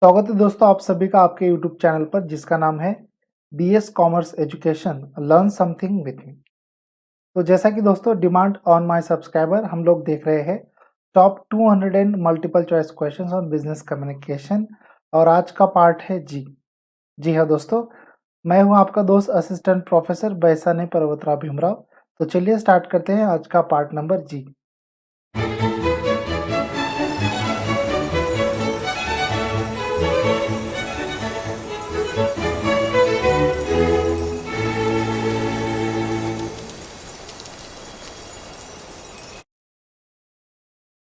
स्वागत है दोस्तों आप सभी का आपके YouTube चैनल पर जिसका नाम है BS commerce education learn something with me. तो जैसा कि दोस्तों डिमांड ऑन माय सब्सक्राइबर हम लोग देख रहे हैं top 200 and multiple choice questions on business communication और आज का पार्ट है जी हाँ दोस्तों, मैं हूं आपका दोस्त असिस्टेंट प्रोफेसर बैसाने पर्वतराव भीमराव। तो चलिए स्टार्ट करते हैं आज का पार्ट नंबर जी।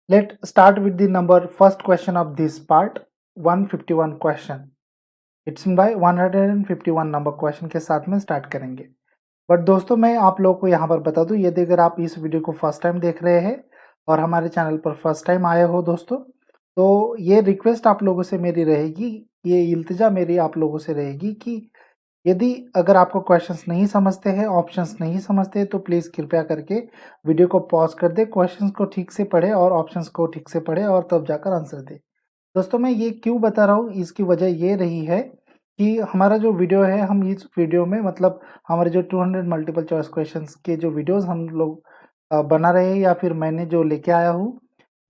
Let's start with the number first question of this part 151 question. It's by 151 number question के साथ में स्टार्ट करेंगे। बट दोस्तों मैं आप लोगों को यहाँ पर बता दूँ, यदि अगर आप इस वीडियो को फर्स्ट टाइम देख रहे हैं और हमारे चैनल पर फर्स्ट टाइम आए हो दोस्तों, तो ये रिक्वेस्ट आप लोगों से मेरी रहेगी, ये इल्तिजा मेरी आप लोगों से रहेगी कि यदि अगर आपको क्वेश्चंस नहीं समझते हैं, ऑप्शंस नहीं समझते तो प्लीज़ कृपया करके वीडियो को पॉज कर दे, क्वेश्चंस को ठीक से पढ़े और ऑप्शंस को ठीक से पढ़े और तब जाकर आंसर दे। दोस्तों मैं ये क्यों बता रहा हूँ, इसकी वजह ये रही है कि हमारा जो वीडियो है, हम इस वीडियो में मतलब हमारे जो 200 मल्टीपल चॉइस क्वेश्चंस के जो वीडियोस हम लोग बना रहे हैं या फिर मैंने जो लेके आया हूँ,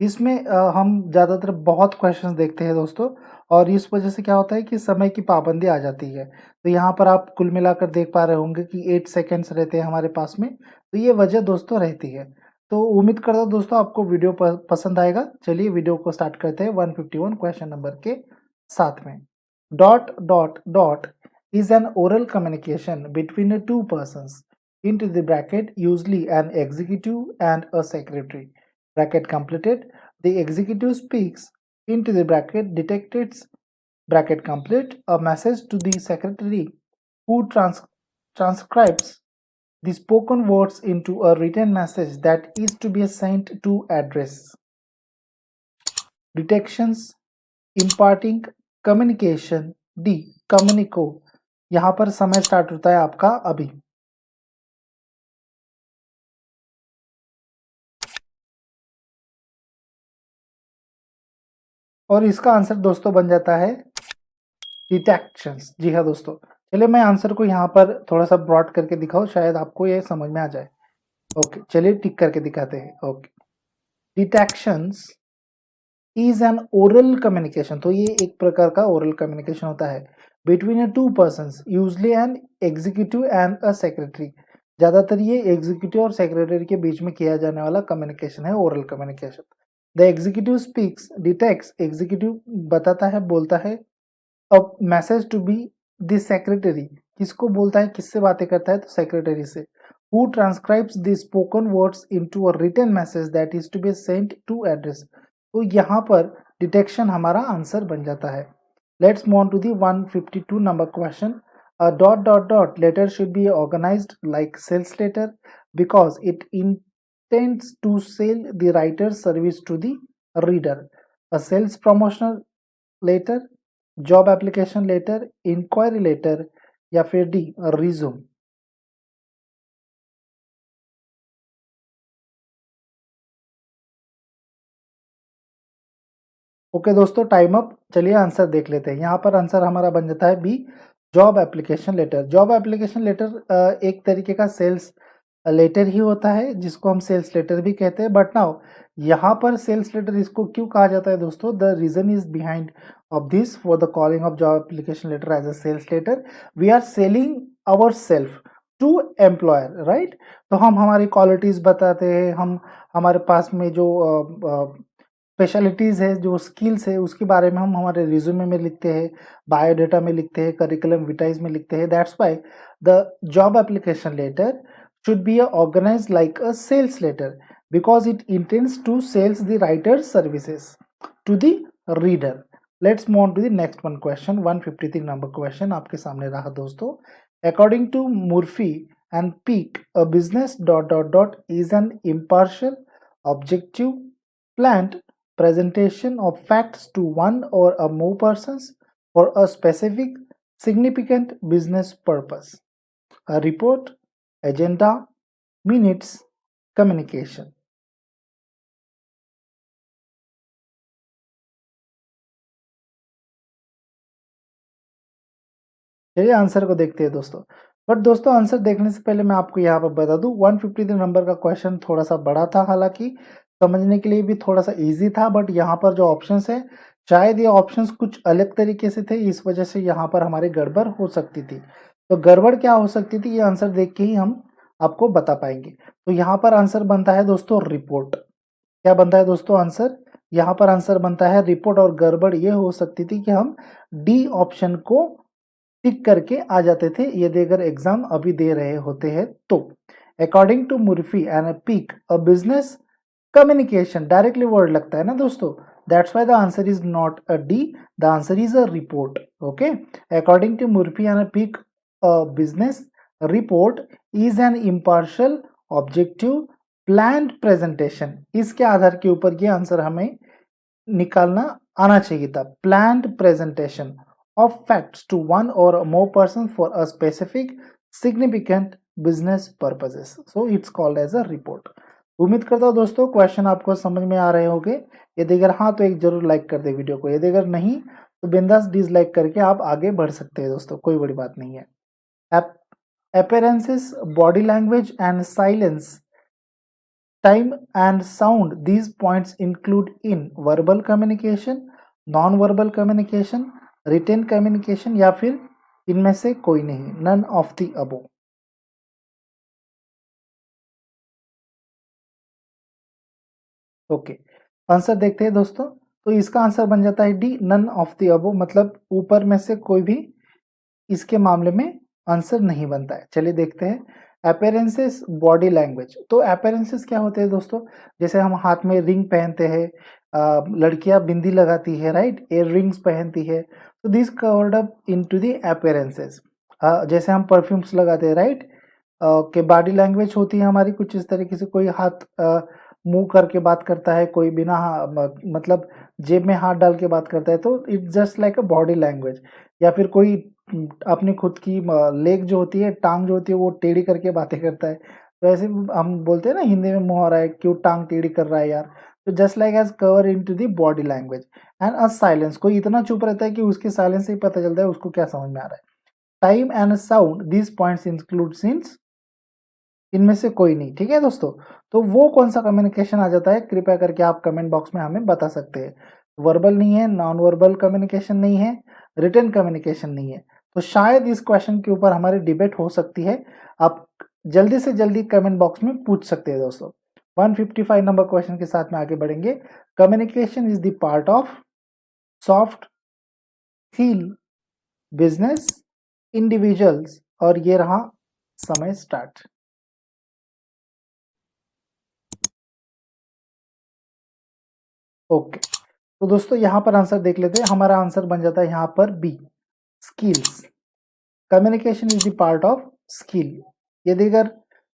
इसमें हम ज़्यादातर बहुत क्वेश्चंस देखते हैं दोस्तों, और इस वजह से क्या होता है कि समय की पाबंदी आ जाती है। तो यहाँ पर आप कुल मिलाकर देख पा रहे होंगे कि 8 सेकंड्स रहते हैं हमारे पास में, तो ये वजह दोस्तों रहती है। तो उम्मीद करता हूँ दोस्तों आपको वीडियो पसंद आएगा। चलिए वीडियो को स्टार्ट करते हैं 151 क्वेश्चन नंबर के साथ में। Dot dot dot is an oral communication between the two persons into the bracket usually an executive and a secretary bracket completed. The executive speaks into the bracket detects bracket complete a message to the secretary who transcribes the spoken words into a written message that is to be sent to address. Detections imparting communication D communico। यहाँ पर समय start होता है आपका अभी। और इसका answer दोस्तों बन जाता है डिटेक्शंस। जी हाँ दोस्तों, चलिए मैं आंसर को यहाँ पर थोड़ा सा ब्रॉड करके दिखाऊं, शायद आपको ये समझ में आ जाए। ओके चलिए टिक करके दिखाते हैं। Okay, detections is an oral communication, तो ये एक प्रकार का ओरल कम्युनिकेशन होता है between a two persons usually an executive and a secretary. ज्यादातर ये एग्जीक्यूटिव और सेक्रेटरी के बीच में किया जाने वाला कम्युनिकेशन है oral communication. The executive speaks dictates, executive बताता है, बोलता है a message to be the secretary, किसको बोलता है, किससे बातें करता है, तो सेक्रेटरी से। Who transcribes the spoken words into a written message that is to be sent to address. तो यहाँ पर डिटेक्शन हमारा आंसर बन जाता है। Let's move on to the 152 number question. A dot dot dot letter should be organized like sales letter because it intends to sell the writer's service to the reader. A sales promotional letter, job application letter, inquiry letter या फिर D resume. Okay दोस्तों time up. चलिए answer देख लेते हैं। यहाँ पर answer हमारा बन जाता है B job application letter. Job application letter एक तरीके का सेल्स लेटर ही होता है जिसको हम सेल्स लेटर भी कहते हैं। बट नाउ यहाँ पर सेल्स लेटर इसको क्यों कहा जाता है दोस्तों, the reason is behind of this for the calling of job application letter as a sales letter, we are selling our self to employer, right. तो हम हमारी क्वालिटीज बताते हैं, हम हमारे पास में जो स्पेशलिटीज़ है, जो स्किल्स है, उसके बारे में हम हमारे रिज्यूमे में लिखते हैं, बायोडाटा में लिखते हैं, करिकुलम विटाइज में लिखते हैं। That's why the job application letter should be organized like a sales letter because it intends to sales the writer's services to the reader. Let's move on to the next one question 153 number question आपके सामने रहा दोस्तों। According to Murphy and Peak, a business dot dot dot is an impartial, objective, planned presentation of facts to one or a more persons for a specific significant business purpose. A report, agenda, minutes, communication. चलिए answer को देखते हैं दोस्तों। But दोस्तों answer देखने से पहले मैं आपको यहाँ पर बता दूं 153 नंबर का क्वेश्चन थोड़ा सा बड़ा था, हालांकि समझने के लिए भी थोड़ा सा इजी था, बट यहाँ पर जो ऑप्शंस है शायद ये ऑप्शंस कुछ अलग तरीके से थे, इस वजह से यहाँ पर हमारी गड़बड़ हो सकती थी। तो गड़बड़ क्या हो सकती थी ये आंसर देख के ही हम आपको बता पाएंगे। तो यहाँ पर आंसर बनता है दोस्तों रिपोर्ट। क्या बनता है दोस्तों आंसर? यहाँ पर आंसर बनता है रिपोर्ट, और गड़बड़ ये हो सकती थी कि हम डी ऑप्शन को टिक करके आ जाते थे यदि अगर एग्जाम अभी दे रहे होते हैं तो। According to Murphy and Peak a business communication, directly word लगता है ना दोस्तों, that's why the answer is not a D, the answer is a report. Okay, according to Murphy and Peak a business report is an impartial objective planned presentation. इसके आधार के ऊपर ये answer हमें निकालना आना चाहिए था। Planned presentation of facts to one or more persons for a specific significant business purposes, so it's called as a report। उम्मीद करता हूँ दोस्तों क्वेश्चन आपको समझ में आ रहे होंगे। यदि अगर हाँ तो एक जरूर लाइक कर दे वीडियो को, यदि अगर नहीं तो बिंदास डिसलाइक करके आप आगे बढ़ सकते हैं दोस्तों, कोई बड़ी बात नहीं है। appearances, body language and silence, time and sound, these points include in verbal communication, non verbal communication, written communication, या फिर इनमें से कोई नहीं, none of the above. Okay, answer देखते हैं दोस्तों। तो इसका आंसर बन जाता है D, none of the above, मतलब ऊपर में से कोई भी इसके मामले में आंसर नहीं बनता है। चलिए देखते हैं अपेरेंसेस, बॉडी लैंग्वेज। तो अपेरेंसेस क्या होते हैं दोस्तों? जैसे हम हाथ में रिंग पहनते हैं, लड़कियां बिंदी लगाती है, राइट, एयर रिंग्स पहनती है, तो this covered up into the appearances. जैसे हम परफ्यूम्स लगाते हैं, राइट, के बॉडी लैंग्वेज होती है हमारी कुछ इस तरीके से, कोई हाथ मुंह करके बात करता है, कोई बिना मतलब जेब में हाथ डाल के बात करता है, तो it's just like a body language. या फिर कोई अपनी खुद की लेग जो होती है, टांग जो होती है, वो टेढ़ी करके बातें करता है, तो ऐसे हम बोलते हैं ना हिंदी में मुहावरा है, क्यों टांग टेढ़ी कर रहा है यार। तो just like as cover into the body language and a silence, कोई इतना चुप रहता है कि उसके साइलेंस से ही पता चलता है उसको क्या समझ में आ रहा है। Time and sound, these points include since, इनमें से कोई नहीं। ठीक है दोस्तों, तो वो कौन सा कम्युनिकेशन आ जाता है, कृपया करके आप कमेंट बॉक्स में हमें बता सकते हैं। वर्बल नहीं है, नॉन वर्बल कम्युनिकेशन नहीं है, रिटन कम्युनिकेशन नहीं है। तो शायद इस क्वेश्चन के ऊपर हमारी डिबेट हो सकती है, आप जल्दी से जल्दी कमेंट बॉक्स में पूछ सकते हैं दोस्तों। 155 नंबर क्वेश्चन के साथ में आगे बढ़ेंगे। Communication is the part of soft skill business individuals, और ये रहा समय स्टार्ट। ओके, तो दोस्तों यहाँ पर आंसर देख लेते हैं। हमारा आंसर बन जाता है यहाँ पर B, skills. Communication is the part of skill. यदि अगर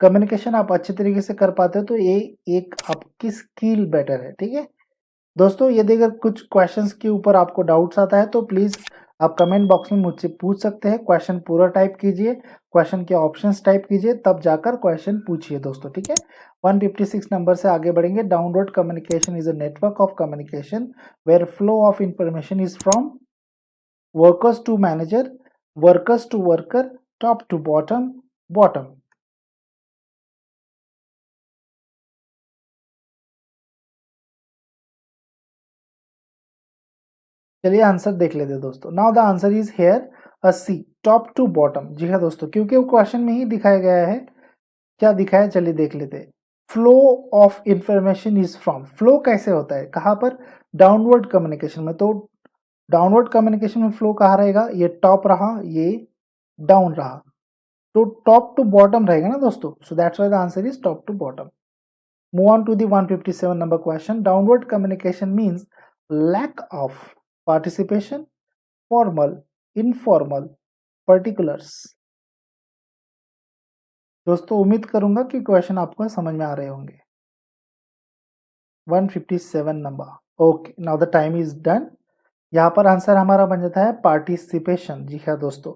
कम्युनिकेशन आप अच्छे तरीके से कर पाते हो तो ये एक आपकी स्किल बेटर है। ठीक है दोस्तों, यदि अगर कुछ क्वेश्चंस के ऊपर आपको डाउट्स आता है तो प्लीज आप कमेंट बॉक्स में मुझसे पूछ सकते हैं। क्वेश्चन पूरा टाइप कीजिए, क्वेश्चन के ऑप्शंस टाइप कीजिए, तब जाकर क्वेश्चन पूछिए दोस्तों। ठीक है, 156 नंबर से आगे बढ़ेंगे। Download communication is a network of communication where flow of information is from workers to manager, workers to worker, top to bottom, bottom. चलिए आंसर देख लेते हैं दोस्तों। Now the answer is here a C, top to bottom. जी हाँ दोस्तों, क्योंकि वो क्वेश्चन में ही दिखाया गया है। क्या दिखाया, चलिए देख लेते हैं। Flow of information is from, flow कैसे होता है, कहाँ पर, डाउनवर्ड कम्युनिकेशन में। तो डाउनवर्ड कम्युनिकेशन में फ्लो कहाँ रहेगा, ये टॉप रहा, ये डाउन रहा, तो टॉप टू बॉटम रहेगा ना दोस्तों। So that's why the answer is top to bottom. Move on to the 157 number question. Downward communication means lack of participation, formal, informal, particulars। दोस्तों उम्मीद करूंगा कि क्वेश्चन आपको समझ में आ रहे होंगे। 157 number. Okay, now the time is done. यहाँ पर आंसर हमारा बन जाता है पार्टिसिपेशन। जी हाँ दोस्तों,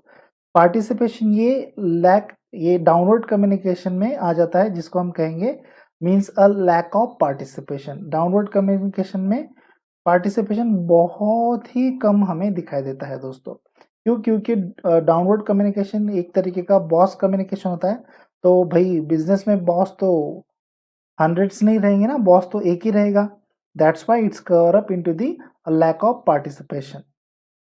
पार्टिसिपेशन ये लैक, ये डाउनवर्ड कम्युनिकेशन में आ जाता है, जिसको हम कहेंगे means a lack of participation. Downward communication में पार्टिसिपेशन बहुत ही कम हमें दिखाई देता है दोस्तों। क्यों? क्योंकि डाउनवर्ड कम्युनिकेशन एक तरीके का बॉस कम्युनिकेशन होता है। तो भाई बिजनेस में बॉस तो हंड्रेड्स नहीं रहेंगे ना, बॉस तो एक ही रहेगा। That's why it's cover up into the lack of participation.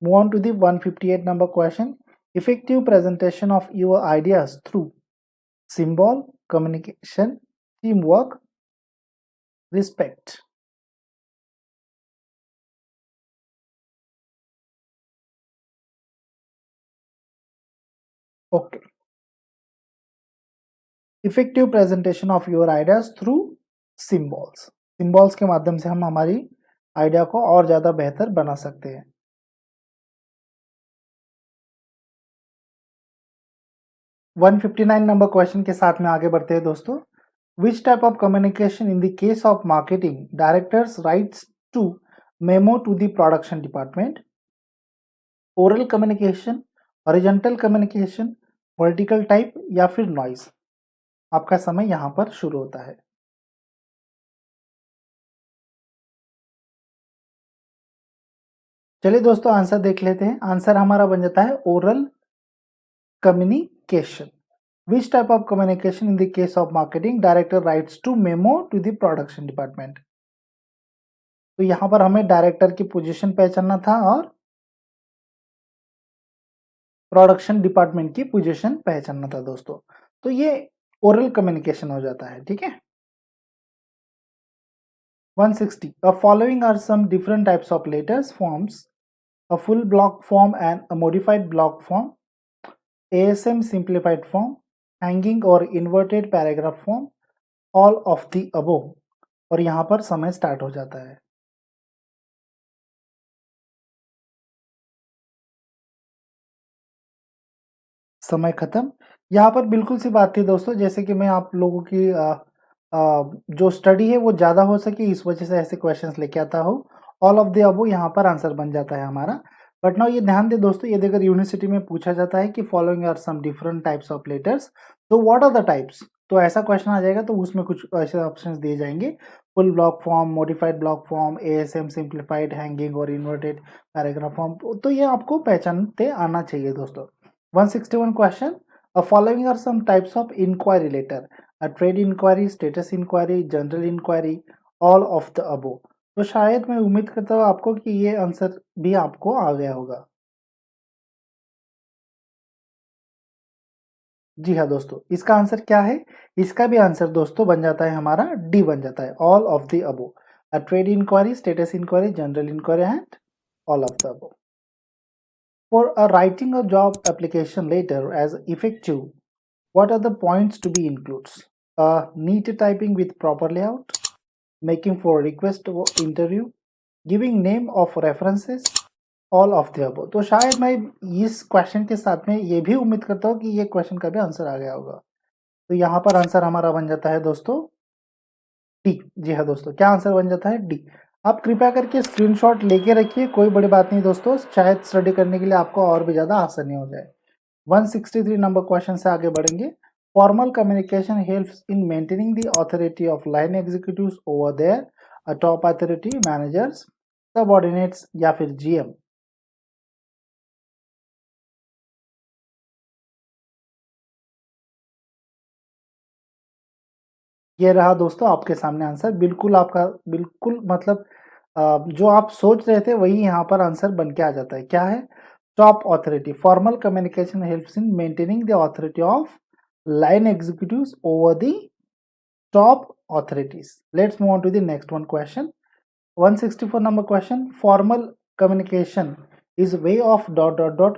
Move on to the 158 number question. Effective presentation of your ideas through symbol, communication, teamwork, respect. Okay. Effective presentation of your ideas through symbols. Symbols के माध्यम से हम हमारी idea को और ज़्यादा बेहतर बना सकते हैं। 159 नंबर क्वेश्चन के साथ में आगे बढ़ते हैं दोस्तों। Which type of communication in the case of marketing directors writes to memo to the production department? Oral communication, horizontal communication, vertical type या फिर नॉइज? आपका समय यहां पर शुरू होता है। चलिए दोस्तों आंसर देख लेते हैं। आंसर हमारा बन जाता है oral communication. Which type of communication in the case of marketing director writes to memo to the production department? तो यहां पर हमें डायरेक्टर की पोजीशन पहचानना था और प्रोडक्शन डिपार्टमेंट की पोजीशन पहचानना था दोस्तों। तो ये ओरल कम्युनिकेशन हो जाता है, ठीक है। 160. The following are some different types of letters forms: a full block form and a modified block form, ASM simplified form, hanging or inverted paragraph form, all of the above. और यहाँ पर समय start हो जाता है। समय खत्म। यहाँ पर बिल्कुल सी बात थी दोस्तों, जैसे कि मैं आप लोगों की जो स्टडी है वो ज़्यादा हो सके इस वजह से ऐसे क्वेश्चंस लेके आता हूँ। ऑल ऑफ द अबव यहाँ पर आंसर बन जाता है हमारा। बट नाउ ये ध्यान दे दोस्तों, यदि अगर यूनिवर्सिटी में पूछा जाता है कि following are some different types of letters, तो व्हाट आर द टाइप्स, तो ऐसा क्वेश्चन आ जाएगा तो उसमें कुछ ऐसे ऑप्शंस दिए जाएंगे: full block form, modified block form, ASM simplified, hanging और इन्वर्टेड पैराग्राफ फॉर्म। तो ये आपको पहचानते आना चाहिए दोस्तों। 161 question, following are some types of inquiry letter: a trade inquiry, status inquiry, general inquiry, all of the above। तो शायद मैं उम्मीद करता हूँ आपको कि ये आंसर भी आपको आ गया होगा। जी हाँ दोस्तों, इसका आंसर क्या है? इसका भी आंसर दोस्तों बन जाता है हमारा डी बन जाता है, all of the above. A trade inquiry, status inquiry, general inquiry and all of the above. For a writing a job application letter as effective, what are the points to be includes? Neat typing with proper layout, making for request interview, giving name of references, all of the above. तो शायद मैं इस question के साथ में ये भी उम्मीद करता हूँ कि ये क्वेश्चन का भी आंसर आ गया होगा। तो यहाँ पर आंसर हमारा बन जाता है दोस्तों डी। जी हाँ दोस्तों, क्या आंसर बन जाता है? डी। आप कृपया करके स्क्रीनशॉट लेके रखिए, कोई बड़ी बात नहीं दोस्तों, शायद स्टडी करने के लिए आपको और भी ज़्यादा आसानी हो जाए। 163 नंबर क्वेश्चन से आगे बढ़ेंगे। Formal communication helps in maintaining the authority of line executives over their a top authority, managers, subordinates या फिर जीएम। ये रहा दोस्तों आपके सामने आंसर। बिल्कुल आपका बिल्कुल मतलब जो आप सोच रहे थे वही यहाँ पर आंसर बन के आ जाता है। क्या है? Top authority. Formal communication helps in maintaining the authority of line executives over the top authorities. Let's move on to the next one question. 164 number question. Formal communication is a way of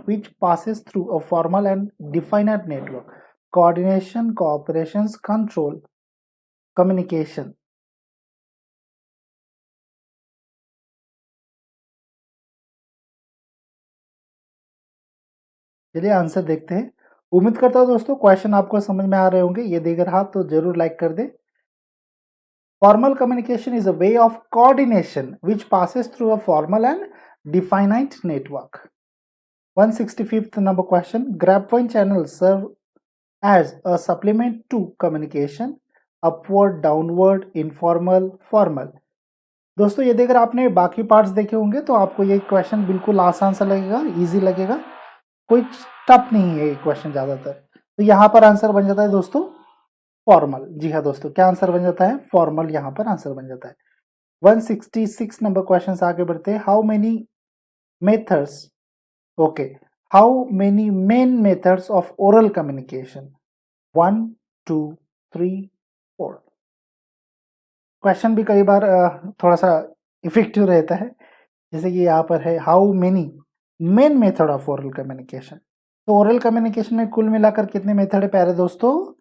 which passes through a formal and definite network. Coordination, cooperations, control, communication. चलिए answer देखते हैं। उम्मीद करता हूँ दोस्तों question आपको समझ में आ रहे होंगे। ये देख रहा तो जरूर लाइक कर दे। Formal communication is a way of coordination which passes through a formal and definite network. 165th number question. Grapevine channels serve as a supplement to communication, upward, downward, informal, formal. दोस्तों यदि अगर आपने बाकी parts देखे होंगे तो आपको ये क्वेश्चन बिल्कुल आसान सा लगेगा, इजी लगेगा। कोई टफ नहीं है ये क्वेश्चन ज़्यादातर। तो यहाँ पर आंसर बन जाता है दोस्तों फॉर्मल। जी हाँ दोस्तों, क्या आंसर बन जाता है? फॉर्मल यहाँ पर आंसर बन जाता है। 166 नंबर क्वेश्चन से आगे बढ़ते हैं। How many methods, okay, how many main methods of oral communication? 1, 2, 3, 4। Question भी कई बार थोड़ा सा इफेक्टिव रहता है, जैसे कि यहाँ पर है how many main method of oral communication. तो ओरल कम्युनिकेशन में कुल मिलाकर कितने मेथड है प्यारे दोस्तों?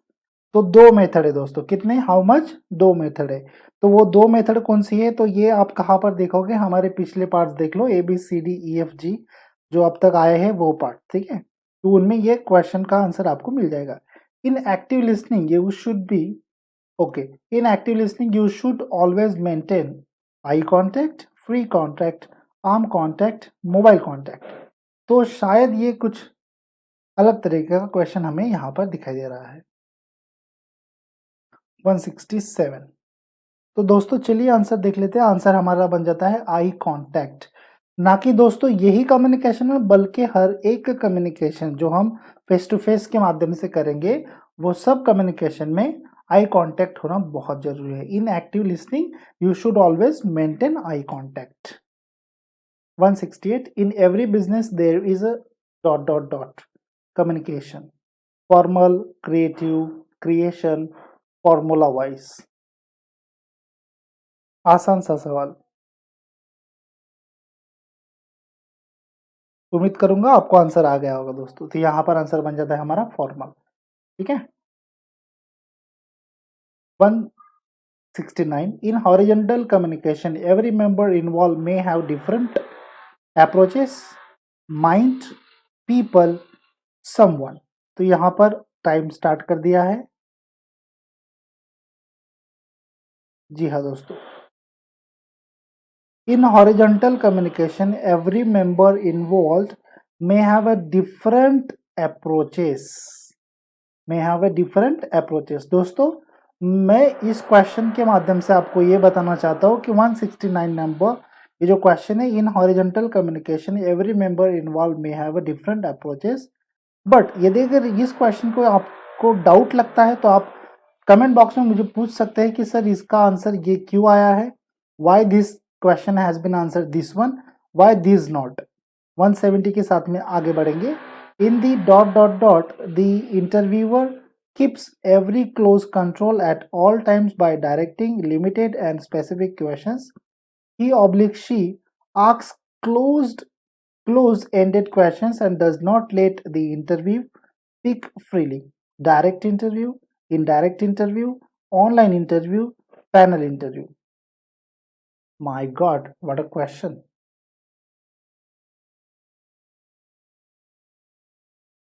तो दो मेथड है दोस्तों। कितने? How much? दो मेथड है। तो वो दो मेथड कौन सी है? तो ये आप कहाँ पर देखोगे? हमारे पिछले पार्ट्स देख लो, ABCDEFG जो अब तक आए हैं वो पार्ट, ठीक है। तो उनमें ये क्वेश्चन का आंसर आपको मिल जाएगा। इन active listening you should be, okay, in active listening you should always maintain eye contact, free contact, arm contact, mobile contact। तो शायद ये कुछ अलग तरीके का क्वेश्चन हमें यहाँ पर दिखाई दे रहा है। 167। तो दोस्तों चलिए आंसर देख लेते हैं। आंसर हमारा बन जाता है आई कांटेक्ट। ना कि दोस्तों यही कम्युनिकेशन में, बल्कि हर एक कम्युनिकेशन जो हम फेस टू फेस के माध्यम से करेंगे, वो सब कम्युनिकेशन में आई कांटेक्ट होना बहुत जरूरी है। In active listening you should always maintain eye contact. 168। In every business there is a dot dot dot communication, formal, creative, creation, formula wise. आसान सा सवाल, उम्मीद करूंगा आपको आंसर आ गया होगा दोस्तों। तो यहाँ पर आंसर बन जाता है हमारा फॉर्मल, ठीक है। 169। In horizontal communication every member involve may have different approaches, mind, people, someone. तो यहाँ पर टाइम स्टार्ट कर दिया है। जी हाँ दोस्तों, in horizontal communication every member involve may have a different approaches, may have a different approaches। दोस्तों मैं इस क्वेश्चन के माध्यम से आपको ये बताना चाहता हूँ कि 169 नंबर ये जो क्वेश्चन है, in horizontal communication every member involve may have a different approaches. But यदि अगर इस क्वेश्चन को आपको डाउट लगता है तो आप कमेंट बॉक्स में मुझे पूछ सकते हैं कि सर इसका आंसर ये क्यों आया है, why this question has been answer this one, why this not. 170 के साथ में आगे बढ़ेंगे। In the dot dot dot the interviewer keeps every close control at all times by directing limited and specific questions. He oblique she asks closed-ended questions and does not let the interview speak freely. Direct interview, indirect interview, online interview, panel interview. My God, what a question.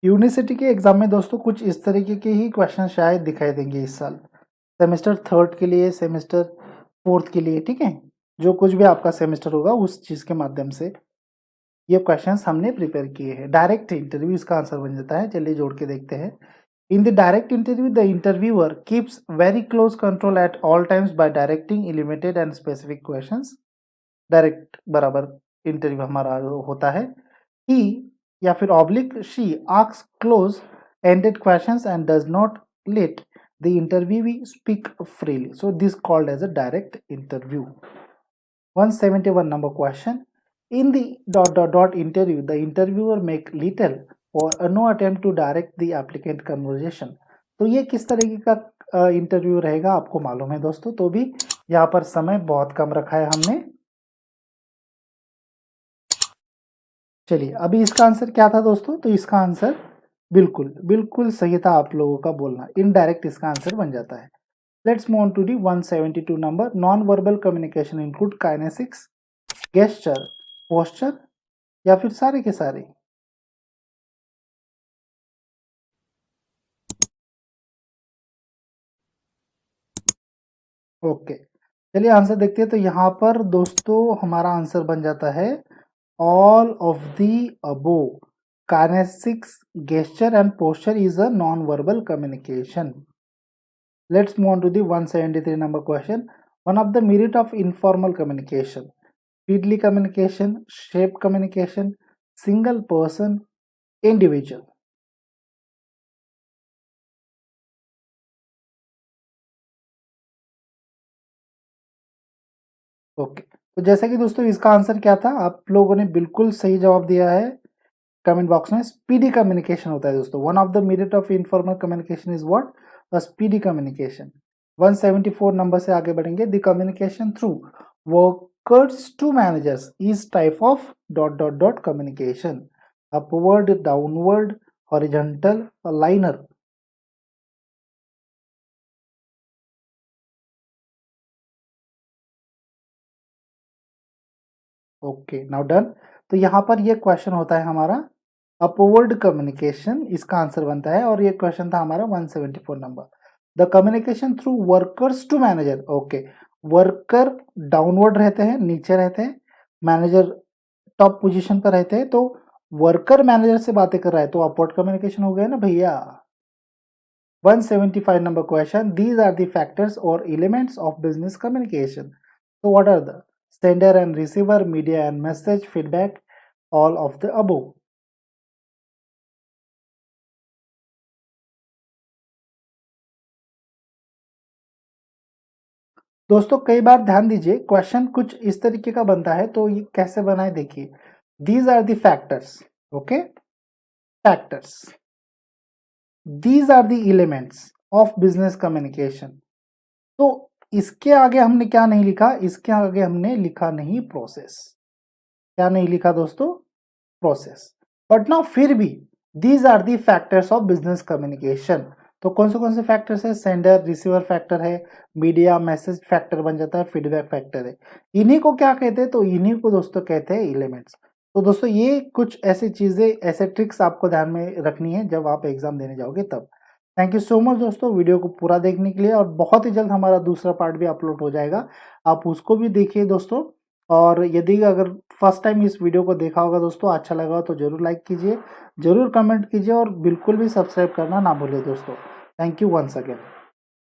University के exam में दोस्तों कुछ इस तरीके के ही question शायद दिखाई देंगे इस साल, सेमेस्टर थर्ड के लिए, सेमेस्टर फोर्थ के लिए, ठीक है। जो कुछ भी आपका सेमेस्टर होगा उस चीज के माध्यम से ये क्वेश्चंस हमने प्रिपेयर किए हैं। डायरेक्ट इंटरव्यू इसका आंसर बन जाता है। चलिए जोड़ के देखते हैं। In the direct interview the interviewer keeps very close control at all times by directing limited and specific questions. Direct बराबर इंटरव्यू हमारा होता है। ही या फिर oblique she asks close ended questions and does not let the interviewee speak freely, so this called as a direct interview. 171 number question. In the dot dot dot interview, the interviewer make little or no attempt to direct the applicant conversation। तो ये किस तरीके का interview रहेगा आपको मालूम है दोस्तों। तो भी यहाँ पर समय बहुत कम रखा है हमने। चलिए अभी इसका आंसर क्या था दोस्तों? तो इसका आंसर बिल्कुल बिल्कुल सही था आप लोगों का बोलना। इनडायरेक्ट इसका आंसर बन जाता है। Let's move on to the 172 number. Non verbal communication include kinesics, gesture, posture या फिर सारे के सारे। ओके चलिए आंसर देखते हैं। तो यहाँ पर दोस्तों हमारा आंसर बन जाता है all of the above. Kinesics, gesture and posture is a non verbal communication. Let's move on to the 173 number question. One of the merit of informal communication: speedily communication, shape communication, single person, individual. Okay, तो जैसा कि दोस्तों इसका answer क्या था, आप लोगों ने बिल्कुल सही जवाब दिया है कमेंट बॉक्स में। स्पीडी कम्युनिकेशन होता है दोस्तों। One of the merit of informal communication is what? A speedy communication. 174 number से आगे बढ़ेंगे। The communication through workers to managers is type of dot dot dot communication, upward, downward, horizontal, linear. Okay, now done. तो यहाँ पर ये question होता है हमारा अपवर्ड कम्युनिकेशन, इसका आंसर बनता है। और ये क्वेश्चन था हमारा 174 number. The communication through workers to manager. Okay, worker downward रहते हैं, नीचे रहते हैं, मैनेजर टॉप पोजीशन पर रहते हैं। तो वर्कर मैनेजर से बातें कर रहा है तो अपवर्ड कम्युनिकेशन हो गया ना भैया। 175 number question. These are the factors or elements of business communication. So what are the sender and receiver, media and message, feedback, all of the above. दोस्तों कई बार ध्यान दीजिए, क्वेश्चन कुछ इस तरीके का बनता है, तो ये कैसे बना है देखिए। These are the factors, okay, factors, these are the elements of business communication. तो इसके आगे हमने क्या नहीं लिखा, इसके आगे हमने लिखा नहीं प्रोसेस। क्या नहीं लिखा दोस्तों? प्रोसेस। बट नाउ फिर भी these are the factors of business communication. तो कौन से फैक्टर्स है? सेंडर रिसीवर फैक्टर है, मीडिया मैसेज फैक्टर बन जाता है, फीडबैक फैक्टर है। इन्हीं को क्या कहते हैं? तो इन्हीं को दोस्तों कहते हैं एलिमेंट्स। तो दोस्तों ये कुछ ऐसी चीजें, ऐसे ट्रिक्स आपको ध्यान में रखनी है जब आप एग्जाम देने जाओगे तब। थैंक यू सो मच दोस्तों वीडियो को पूरा देखने के लिए। और बहुत ही जल्द हमारा दूसरा पार्ट भी अपलोड हो जाएगा, आप उसको भी देखिए दोस्तों। और यदि अगर फर्स्ट टाइम इस वीडियो को देखा होगा दोस्तों, अच्छा लगा हो तो ज़रूर लाइक कीजिए, ज़रूर कमेंट कीजिए और बिल्कुल भी सब्सक्राइब करना ना भूलिए दोस्तों। Thank you once again.